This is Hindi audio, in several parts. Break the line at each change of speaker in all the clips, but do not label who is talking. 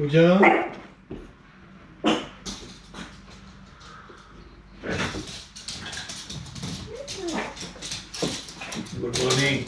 पूजा गुड मॉर्निंग।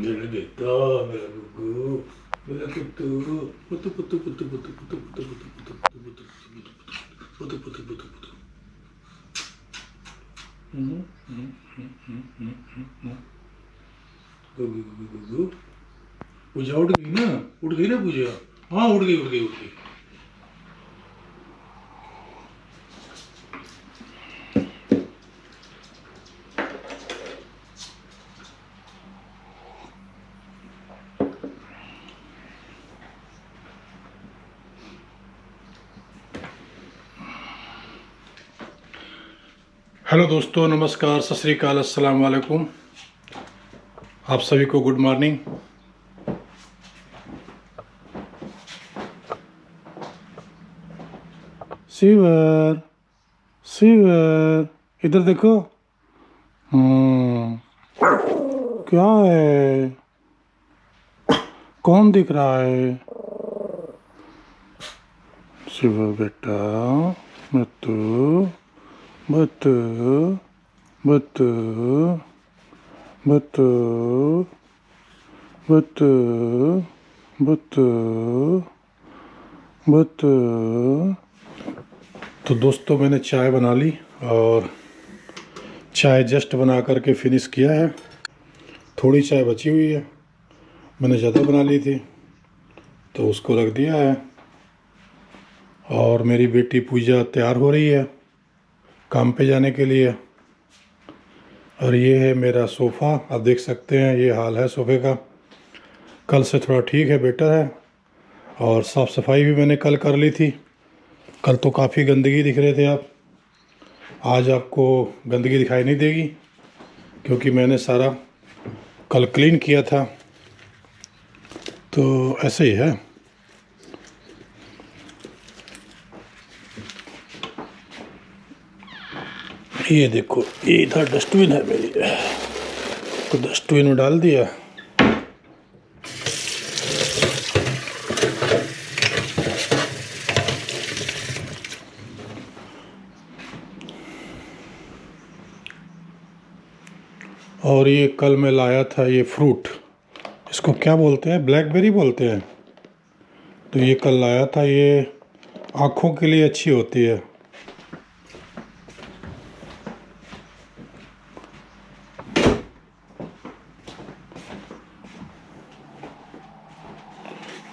मेरा बेटा, मेरा गुगू, मेरा कुत्तू, पुत्तू पुत्तू पुत्तू पुत्तू पुत्तू पुत्तू पुत्तू पुत्तू पुत्तू पुत्तू पुत्तू पुत्तू पुत्तू। गुगू गुगू गुगू। पूजा उठ गई ना? उठ गई ना पूजा? हाँ उठ गई उठ गई उठ गई। हेलो दोस्तों, नमस्कार, सत श्री अकाल, अस्सलाम वालेकुम। आप सभी को गुड मॉर्निंग। शिवर शिवर इधर देखो। क्या है? कौन दिख रहा है? शिवर बेटा, बत्तू बत्तू बत्तू बत्तू बत्तू बत्तू बत्तू। तो दोस्तों, मैंने चाय बना ली और चाय जस्ट बना करके फिनिश किया है। थोड़ी चाय बची हुई है, मैंने ज़्यादा बना ली थी तो उसको रख दिया है। और मेरी बेटी पूजा तैयार हो रही है काम पे जाने के लिए। और ये है मेरा सोफ़ा, आप देख सकते हैं ये हाल है सोफ़े का। कल से थोड़ा ठीक है, बेटर है। और साफ़ सफाई भी मैंने कल कर ली थी। कल तो काफ़ी गंदगी दिख रहे थे आप। आज आपको गंदगी दिखाई नहीं देगी क्योंकि मैंने सारा कल क्लीन किया था। तो ऐसे ही है। ये देखो, ये इधर डस्टबिन है मेरी, तो डस्टबिन में डाल दिया। और ये कल मैं लाया था ये फ्रूट, इसको क्या बोलते हैं? ब्लैकबेरी बोलते हैं। तो ये कल लाया था, ये आँखों के लिए अच्छी होती है।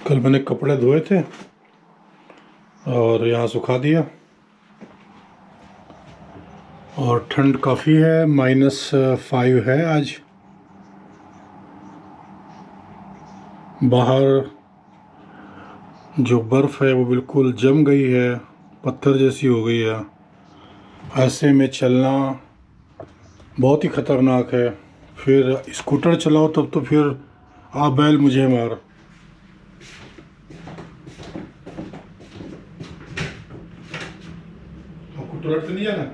कल मैंने कपड़े धोए थे और यहाँ सुखा दिया। और ठंड काफ़ी है, -5 है आज। बाहर जो बर्फ़ है वो बिल्कुल जम गई है, पत्थर जैसी हो गई है। ऐसे में चलना बहुत ही ख़तरनाक है। फिर स्कूटर चलाओ तब तो फिर आ बैल मुझे मार। आपको टॉयलेट से नहीं जाना?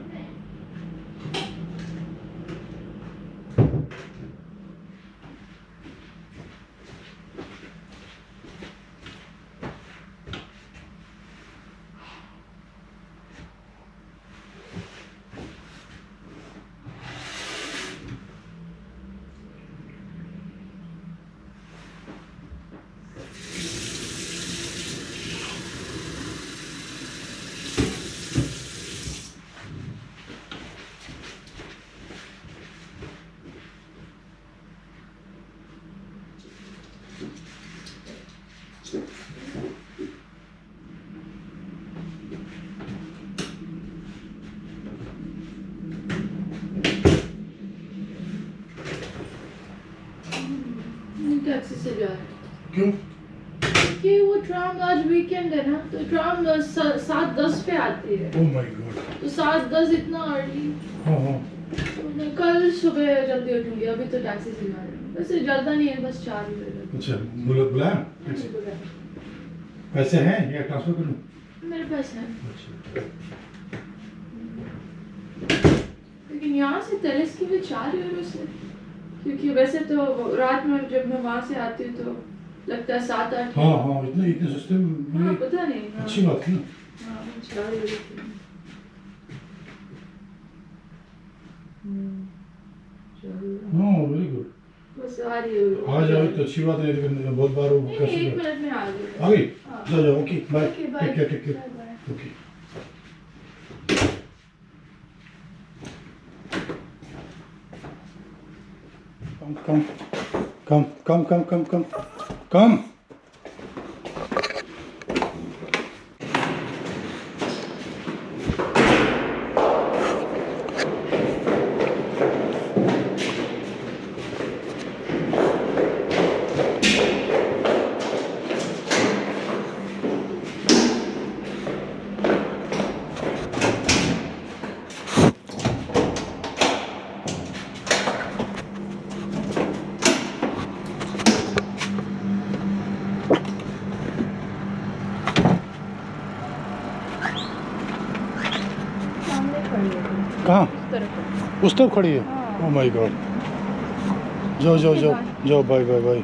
टैक्सी से जा रहे हैं।
क्यों?
कि वो ट्राम आज वीकेंड है ना, तो ट्राम 7:10 पे आती है।
ओह माय गॉड।
तो 7:10 इतना अर्ली।
हाँ हाँ।
तो मैं कल सुबह जल्दी उठूंगी, अभी तो टैक्सी से जा रही हूँ। वैसे ज़्यादा नहीं है, बस 4 बजे।
अच्छा, बुलाया? पैसे हैं या ट्रांसफर करूँ?
मेरे पास है,
अच्छा।
लेकिन यहाँ से तेरेस की भी 4 यूरो से। क्योंकि वैसे तो रात में जब मैं वहाँ से आती हूँ तो लगता है 7-8।
हाँ हाँ, इतने इतने सस्ते
हाँ
मिले,
पता नहीं। हाँ
अच्छी बात है ना।
हाँ, मैं चला रही थी। चलो
हाँ वेरी गुड,
बस आ रही हूँ।
आ जाओ तो अच्छी बात है, लेकिन बहुत बार वो
नहीं,
कैसे
1 मिनट में आ गई।
आ गई।
हाँ।
जाओ जाओ, okay bye,
okay bye.
Take care
bye bye.
Okay. Come come come come come come come come.
सामने खड़ी है।
कहाँ?
इस तरफ।
उस तरफ खड़ी है?
हाँ।
Oh my god. जाओ जाओ जाओ जाओ, बाय बाय बाय।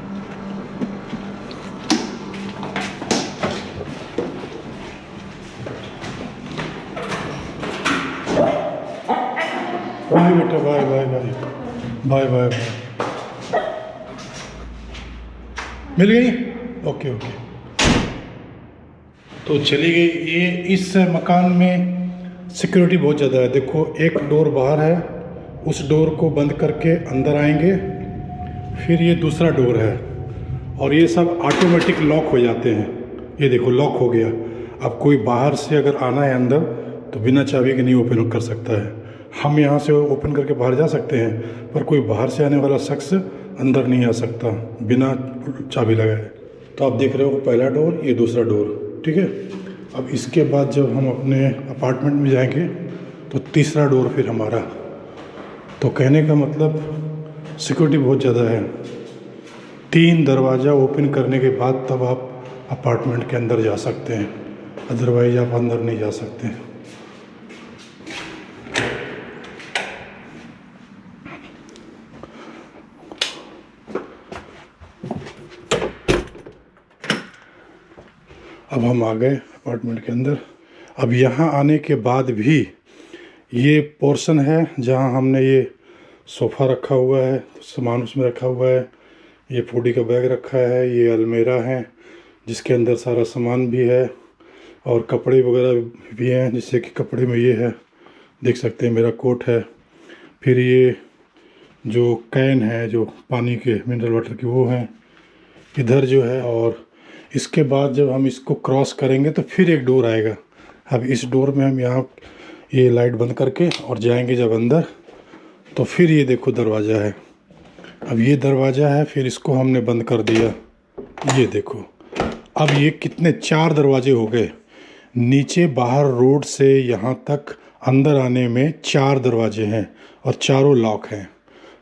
बाय बेटा, bye bye bye bye bye bye. मिल गई? Okay okay. तो चली गई। ये इस मकान में सिक्योरिटी बहुत ज़्यादा है। देखो एक डोर बाहर है, उस डोर को बंद करके अंदर आएंगे, फिर ये दूसरा डोर है, और ये सब ऑटोमेटिक लॉक हो जाते हैं। ये देखो लॉक हो गया। अब कोई बाहर से अगर आना है अंदर तो बिना चाबी के नहीं ओपन कर सकता है। हम यहाँ से ओपन करके बाहर जा सकते हैं, पर कोई बाहर से आने वाला शख्स अंदर नहीं आ सकता बिना चाबी लगाए। तो आप देख रहे हो पहला डोर, ये दूसरा डोर, ठीक है। अब इसके बाद जब हम अपने अपार्टमेंट में जाएंगे तो तीसरा डोर फिर हमारा। तो कहने का मतलब सिक्योरिटी बहुत ज़्यादा है। 3 दरवाज़ा ओपन करने के बाद तब आप अपार्टमेंट के अंदर जा सकते हैं, अदरवाइज आप अंदर नहीं जा सकते। अब हम आ गए अपार्टमेंट के अंदर। अब यहाँ आने के बाद भी ये पोर्शन है जहाँ हमने ये सोफ़ा रखा हुआ है, सामान उसमें रखा हुआ है, ये फूडी का बैग रखा है, ये अलमेरा है जिसके अंदर सारा सामान भी है, और कपड़े वगैरह भी हैं, जैसे कि कपड़े में ये है, देख सकते हैं मेरा कोट है। फिर ये जो कैन है जो पानी के मिनरल वाटर की वो हैं इधर जो है। और इसके बाद जब हम इसको क्रॉस करेंगे तो फिर एक डोर आएगा। अब इस डोर में हम यहाँ ये लाइट बंद करके और जाएंगे जब अंदर, तो फिर ये देखो दरवाज़ा है। अब ये दरवाज़ा है, फिर इसको हमने बंद कर दिया, ये देखो। अब ये कितने 4 दरवाजे हो गए। नीचे बाहर रोड से यहाँ तक अंदर आने में 4 दरवाजे हैं और चारों लॉक हैं।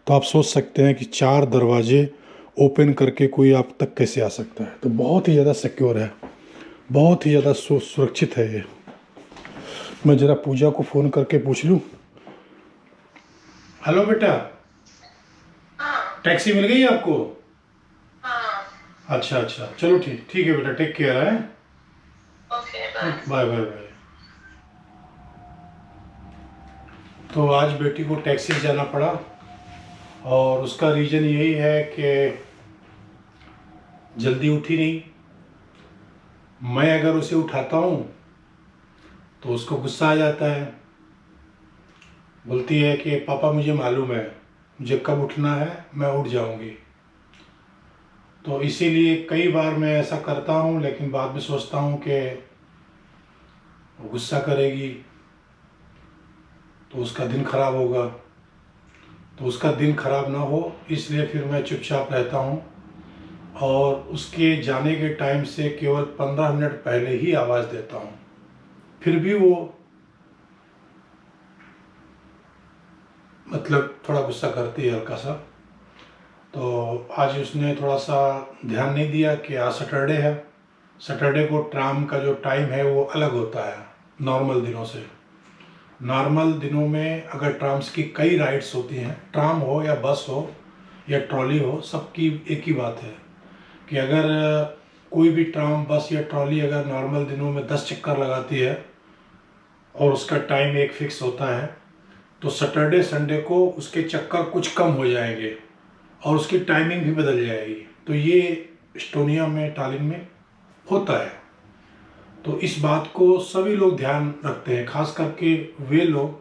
तो आप सोच सकते हैं कि 4 दरवाजे ओपन करके कोई आप तक कैसे आ सकता है। तो बहुत ही ज़्यादा सिक्योर है, बहुत ही ज़्यादा सुरक्षित है ये। मैं ज़रा पूजा को फ़ोन करके पूछ लूँ। हेलो बेटा, टैक्सी मिल गई आपको? अच्छा अच्छा, चलो ठीक ठीक है बेटा, टेक केयर है।
Okay
bye bye bye. तो आज बेटी को टैक्सी से जाना पड़ा, और उसका रीज़न यही है कि जल्दी उठी नहीं। मैं अगर उसे उठाता हूँ तो उसको गुस्सा आ जाता है, बोलती है कि पापा मुझे मालूम है मुझे कब उठना है, मैं उठ जाऊँगी। तो इसीलिए कई बार मैं ऐसा करता हूँ, लेकिन बाद में सोचता हूँ कि वो गुस्सा करेगी तो उसका दिन खराब होगा। तो उसका दिन खराब ना हो इसलिए फिर मैं चुपचाप रहता हूँ, और उसके जाने के टाइम से केवल 15 मिनट पहले ही आवाज़ देता हूँ। फिर भी वो मतलब थोड़ा गुस्सा करती है हल्का सा। तो आज उसने थोड़ा सा ध्यान नहीं दिया कि आज सैटरडे है। सैटरडे को ट्राम का जो टाइम है वो अलग होता है नॉर्मल दिनों से। नॉर्मल दिनों में अगर ट्राम्स की कई राइड्स होती हैं, ट्राम हो या बस हो, या ट्रॉली हो, सबकी एक ही बात है कि अगर कोई भी ट्राम, बस या ट्रॉली अगर नॉर्मल दिनों में 10 चक्कर लगाती है और उसका टाइम एक फिक्स होता है, तो सैटरडे संडे को उसके चक्कर कुछ कम हो जाएंगे और उसकी टाइमिंग भी बदल जाएगी। तो ये एस्टोनिया में, टालिन में होता है। तो इस बात को सभी लोग ध्यान रखते हैं, खास करके वे लोग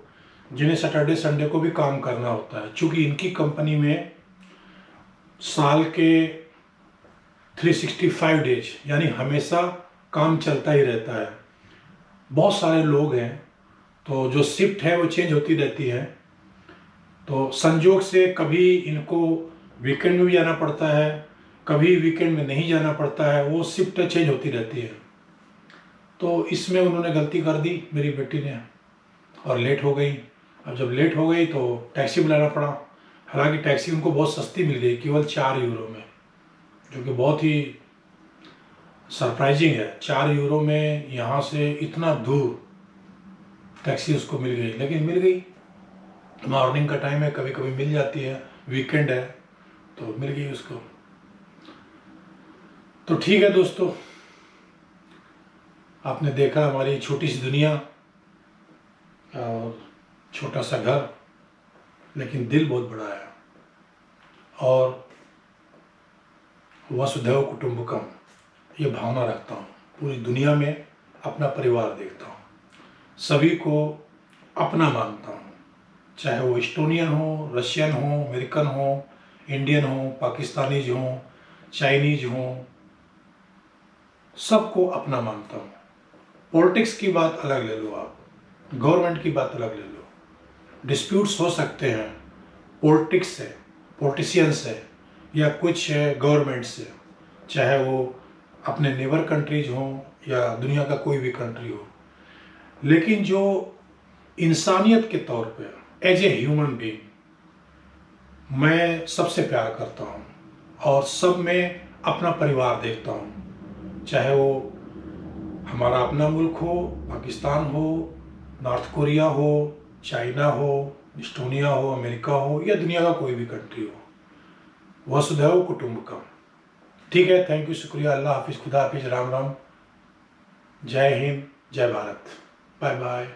जिन्हें सैटरडे संडे को भी काम करना होता है, क्योंकि इनकी कंपनी में साल के 365 डेज यानी हमेशा काम चलता ही रहता है। बहुत सारे लोग हैं, तो जो शिफ्ट है वो चेंज होती रहती है। तो संजोग से कभी इनको वीकेंड में भी जाना पड़ता है, कभी वीकेंड में नहीं जाना पड़ता है, वो शिफ्ट चेंज होती रहती है। तो इसमें उन्होंने गलती कर दी मेरी बेटी ने और लेट हो गई। अब जब लेट हो गई तो टैक्सी बुलाना पड़ा। हालांकि टैक्सी उनको बहुत सस्ती मिल गई, केवल 4 यूरो में, जो कि बहुत ही सरप्राइजिंग है। 4 यूरो में यहाँ से इतना दूर टैक्सी उसको मिल गई, लेकिन मिल गई। मॉर्निंग का टाइम है, कभी कभी मिल जाती है, वीकेंड है तो मिल गई उसको। तो ठीक है दोस्तों, आपने देखा हमारी छोटी सी दुनिया और छोटा सा घर, लेकिन दिल बहुत बड़ा है। और वसुधैव कुटुंबकम ये भावना रखता हूँ। पूरी दुनिया में अपना परिवार देखता हूँ, सभी को अपना मानता हूँ, चाहे वो एस्टोनियन हो, रशियन हो, अमेरिकन हो, इंडियन हो, पाकिस्तानीज हो, चाइनीज हो, सबको अपना मानता हूँ। पॉलिटिक्स की बात अलग ले लो, आप गवर्नमेंट की बात अलग ले लो, डिस्प्यूट्स हो सकते हैं पॉलिटिक्स से, पॉलिटिशियन से, या कुछ गवर्नमेंट से, चाहे वो अपने नेबर कंट्रीज हों या दुनिया का कोई भी कंट्री हो। लेकिन जो इंसानियत के तौर पे एज ए ह्यूमन बीइंग मैं सबसे प्यार करता हूँ और सब में अपना परिवार देखता हूँ, चाहे वो हमारा अपना मुल्क हो, पाकिस्तान हो, नॉर्थ कोरिया हो, चाइना हो, एस्टोनिया हो, अमेरिका हो, या दुनिया का कोई भी कंट्री हो। वसुधैव कुटुंबकम। ठीक है, थैंक यू, शुक्रिया, अल्लाह हाफिज़, खुदा हाफिज़, राम राम, जय हिंद, जय भारत, बाय बाय।